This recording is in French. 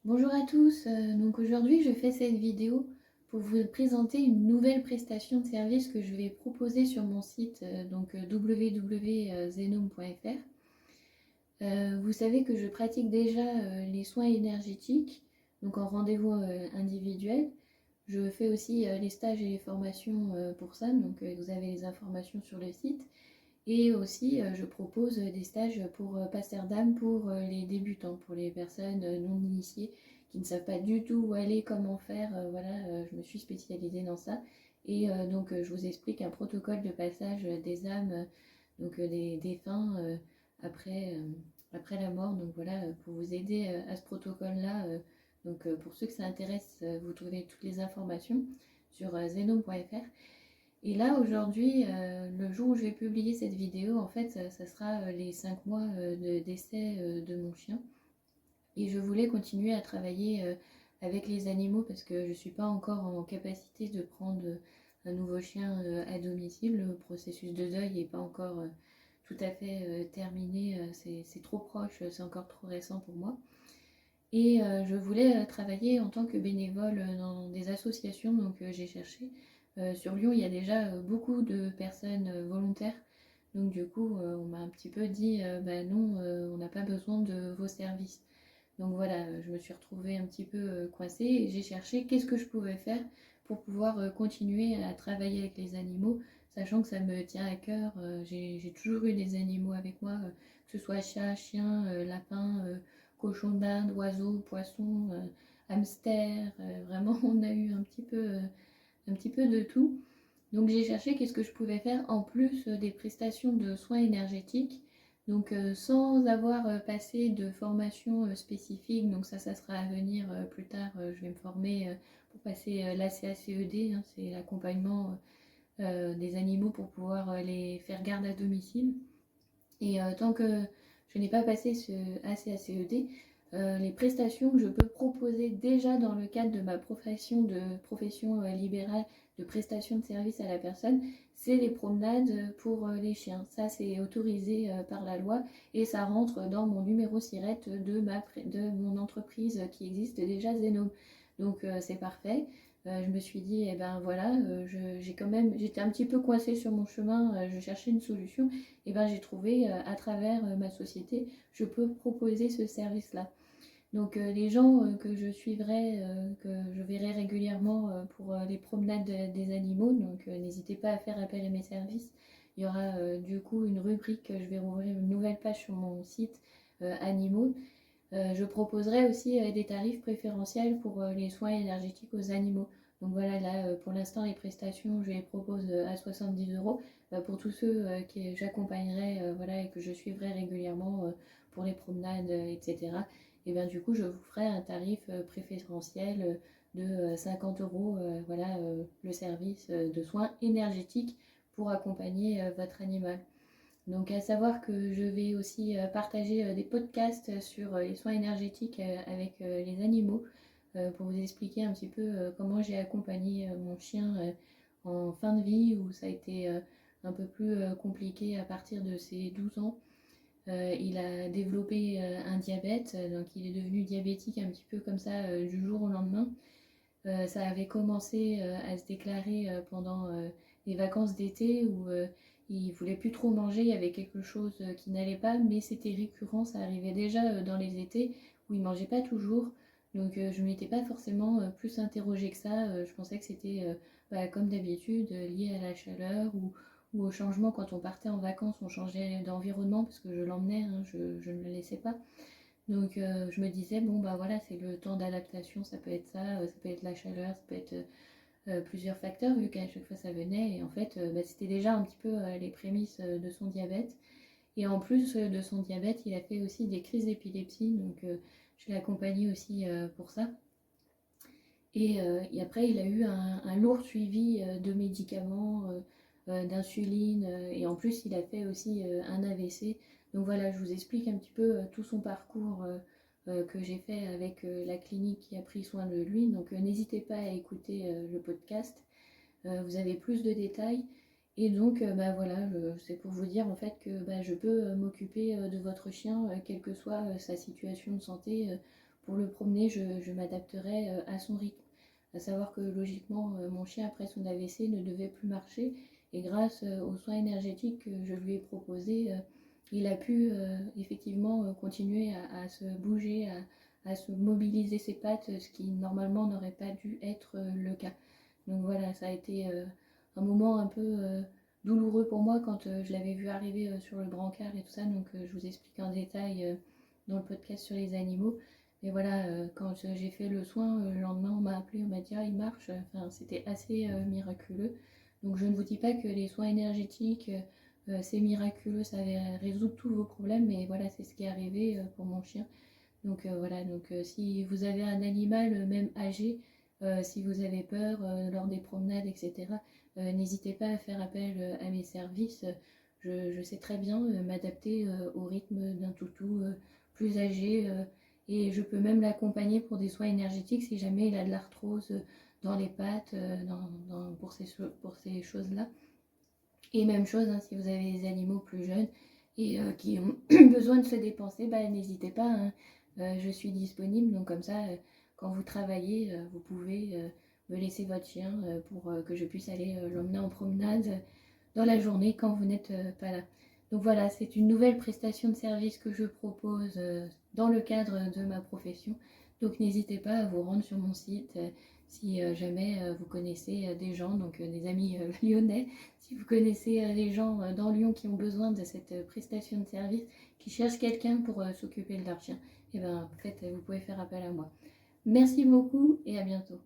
Bonjour à tous, donc aujourd'hui je fais cette vidéo pour vous présenter une nouvelle prestation de service que je vais proposer sur mon site www.zenome.fr. Vous savez que je pratique déjà les soins énergétiques, donc en rendez-vous individuel. Je fais aussi les stages et les formations pour ça, donc vous avez les informations sur le site. Et aussi, je propose des stages pour passeurs d'âme pour les débutants, pour les personnes non initiées qui ne savent pas du tout où aller, comment faire. Voilà, je me suis spécialisée dans ça. Et donc, je vous explique un protocole de passage des âmes, donc des défunts après, après la mort. Donc voilà, pour vous aider à ce protocole-là. Donc pour ceux que ça intéresse, vous trouvez toutes les informations sur zenome.fr. Et là, aujourd'hui, le jour où je vais publier cette vidéo, en fait, ça sera les 5 mois de décès de mon chien. Et je voulais continuer à travailler avec les animaux parce que je ne suis pas encore en capacité de prendre un nouveau chien à domicile. Le processus de deuil n'est pas encore tout à fait terminé. C'est trop proche, c'est encore trop récent pour moi. Et je voulais travailler en tant que bénévole dans des associations, donc j'ai cherché. Sur Lyon, il y a déjà beaucoup de personnes volontaires. Donc du coup, on m'a un petit peu dit, bah non, on n'a pas besoin de vos services. Donc voilà, je me suis retrouvée un petit peu coincée et j'ai cherché qu'est-ce que je pouvais faire pour pouvoir continuer à travailler avec les animaux, sachant que ça me tient à cœur. J'ai toujours eu des animaux avec moi, que ce soit chat, chien, lapin, cochon d'Inde, oiseau, poisson, hamster. Vraiment, on a eu un petit peu de tout. Donc j'ai cherché qu'est-ce que je pouvais faire en plus des prestations de soins énergétiques. Donc sans avoir passé de formation spécifique, donc ça sera à venir plus tard. Je vais me former pour passer l'ACACED, hein, c'est l'accompagnement des animaux pour pouvoir les faire garde à domicile. Et tant que je n'ai pas passé ce ACACED, les prestations que je peux proposer déjà dans le cadre de ma profession libérale de prestation de service à la personne, c'est les promenades pour les chiens. Ça, c'est autorisé par la loi et ça rentre dans mon numéro SIRET de mon entreprise qui existe déjà, Zenome. Donc c'est parfait. Je me suis dit, eh ben voilà, j'étais un petit peu coincée sur mon chemin, je cherchais une solution. Et ben j'ai trouvé à travers ma société, je peux proposer ce service-là. Donc les gens que je suivrai, que je verrai régulièrement pour les promenades des animaux, donc n'hésitez pas à faire appel à mes services. Il y aura du coup une rubrique, je vais rouvrir une nouvelle page sur mon site animaux. Je proposerai aussi des tarifs préférentiels pour les soins énergétiques aux animaux. Donc voilà, là pour l'instant les prestations, je les propose à 70 euros. Pour tous ceux que j'accompagnerai voilà, et que je suivrai régulièrement pour les promenades, etc. Et bien du coup, je vous ferai un tarif préférentiel de 50 euros, voilà, le service de soins énergétiques pour accompagner votre animal. Donc à savoir que je vais aussi partager des podcasts sur les soins énergétiques avec les animaux pour vous expliquer un petit peu comment j'ai accompagné mon chien en fin de vie où ça a été un peu plus compliqué à partir de ses 12 ans. Il a développé un diabète, donc il est devenu diabétique un petit peu comme ça du jour au lendemain. Ça avait commencé à se déclarer pendant les vacances d'été où il voulait plus trop manger, il y avait quelque chose qui n'allait pas, mais c'était récurrent, ça arrivait déjà dans les étés où il mangeait pas toujours. Donc je ne m'étais pas forcément plus interrogée que ça. Je pensais que c'était comme d'habitude lié à la chaleur ou au changement quand on partait en vacances, on changeait d'environnement parce que je l'emmenais, hein, je ne le laissais pas. Donc je me disais, bon bah voilà, c'est le temps d'adaptation, ça peut être ça peut être la chaleur, ça peut être plusieurs facteurs, vu qu'à chaque fois ça venait. Et en fait, c'était déjà un petit peu les prémices de son diabète. Et en plus de son diabète, il a fait aussi des crises d'épilepsie, donc je l'ai accompagné aussi pour ça. Et après, il a eu un lourd suivi de médicaments, d'insuline, et en plus, il a fait aussi un AVC. Donc voilà, je vous explique un petit peu tout son parcours que j'ai fait avec la clinique qui a pris soin de lui. Donc n'hésitez pas à écouter le podcast, vous avez plus de détails. Et donc bah voilà, c'est pour vous dire en fait que bah, je peux m'occuper de votre chien, quelle que soit sa situation de santé, pour le promener, je m'adapterai à son rythme. À savoir que logiquement, mon chien après son AVC ne devait plus marcher et grâce aux soins énergétiques que je lui ai proposés, il a pu effectivement continuer à se bouger, à se mobiliser ses pattes, ce qui normalement n'aurait pas dû être le cas. Donc voilà, ça a été un moment un peu douloureux pour moi quand je l'avais vu arriver sur le brancard et tout ça. Donc je vous explique en détail dans le podcast sur les animaux. Mais voilà, quand j'ai fait le soin, le lendemain on m'a appelé, on m'a dit ah il marche. Enfin, c'était assez miraculeux. Donc je ne vous dis pas que les soins énergétiques, c'est miraculeux, ça va résoudre tous vos problèmes, mais voilà, c'est ce qui est arrivé pour mon chien. Donc voilà, donc si vous avez un animal, même âgé, si vous avez peur lors des promenades, etc., n'hésitez pas à faire appel à mes services. Je sais très bien m'adapter au rythme d'un toutou plus âgé et je peux même l'accompagner pour des soins énergétiques si jamais il a de l'arthrose dans les pattes, pour ces choses-là. Et même chose, hein, si vous avez des animaux plus jeunes et qui ont besoin de se dépenser, bah, n'hésitez pas, hein. Je suis disponible, donc comme ça, quand vous travaillez, vous pouvez me laisser votre chien pour que je puisse aller l'emmener en promenade dans la journée quand vous n'êtes pas là. Donc voilà, c'est une nouvelle prestation de service que je propose dans le cadre de ma profession. Donc n'hésitez pas à vous rendre sur mon site si jamais vous connaissez des gens, donc des amis lyonnais, si vous connaissez des gens dans Lyon qui ont besoin de cette prestation de service, qui cherchent quelqu'un pour s'occuper de leur chien, et ben en fait vous pouvez faire appel à moi. Merci beaucoup et à bientôt.